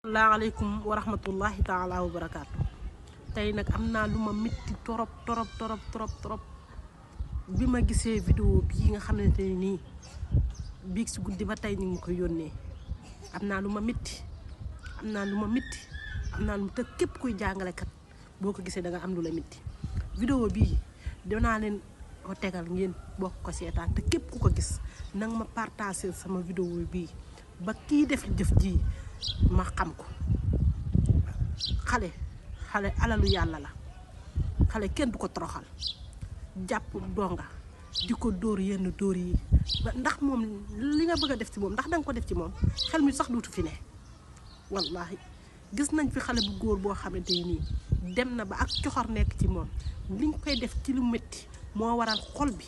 Assalamualaikum warahmatullahi taala wabarakatuh. Tay nak amna luma metti torop bima gisee vidéo bi nga xamanteni ni bi ci guddi ba tay ñu ko yónnee amna luma metti amna lu te képp kuy jàngale kat boko gisee da nga am lu la metti vidéo bi dina len ko tégal ngeen bokk ko sétan te képp ku ko gis nang ma partager sama vidéo bi ba ki def jëf ji ma xam ko xalé alalu yalla la xalé kenn du ko toroxal japp donga diko dóor yenn dóor yi ndax mom li nga bëgg def ci mom ndax dang ko def ci mom xel mi sax duutu fi ne wallahi gis nañ fi xalé bu goor bo xamanteni dem na ba ak coxor nek ci mom liñ koy def ci lu metti mo waral xol bi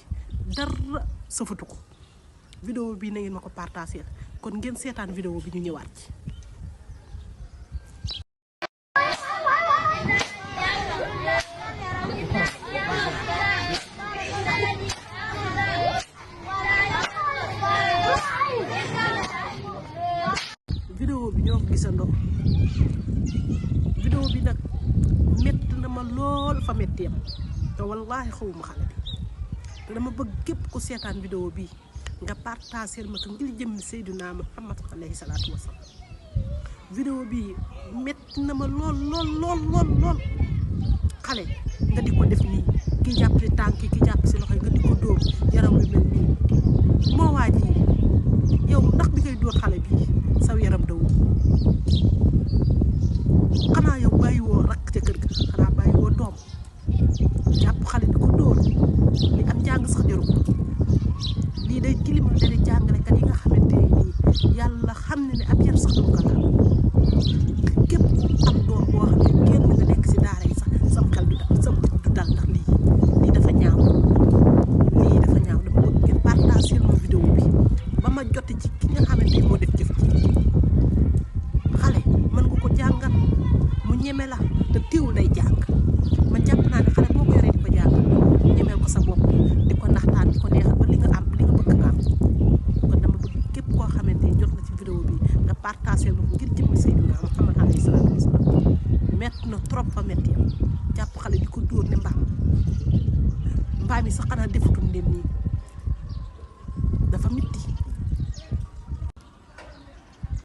dara safatu ko vidéo bi na ngeen mako partager kon ngeen sétane vidéo bi ñu ñëwaat ci vidéo bi ñoo gisando vidéo bi nak metti na ma lool fa metti am te wallahi xawuma xale bi te dama bëgg képp ku sétane vidéo bi nga partager ma ko ngir jëm Seydina Muhammad alayhi salatu wassalam vidéo bi metti na ma lool xale nga diko def ni ki japp ci tanki ki japp ci loxoy nga diko door yaram wi mel ni mo waji yow ndax bi ngay door xale bi saw yaram daw xana yow bayiwo rak ci kër ga xana bayiwo dom japp xale diko door li am jang sax jaru li day kilima day jangale kat yi nga xamanteni ni yalla xamne ni ab yar sax du ko la kep am doom bo xamne kenn nga nek ci daara yi sax sam xel du dal ndax li dafa ñaaw dama bëgg ngeen partager ma vidéo bi ba ma jot ci ki nga xamanteni mo def jëf ci xale man nga ko jangal mu ñëmé la te teewul day jang man japp na ni xale boko yoré di ko jang ñëmel ko sa bop diko naxtaan diko neexal ba li nga am li nga bëgg nga am kon dama bëgg képp ko xamanteni jot na ci vidéo bi nga partager ma ngir jëm Seydina Muhammad alayhi salatu wassalam met na trop fa metti japp xale diko door ne mbaam yi sax xana defutum len ni dafa metti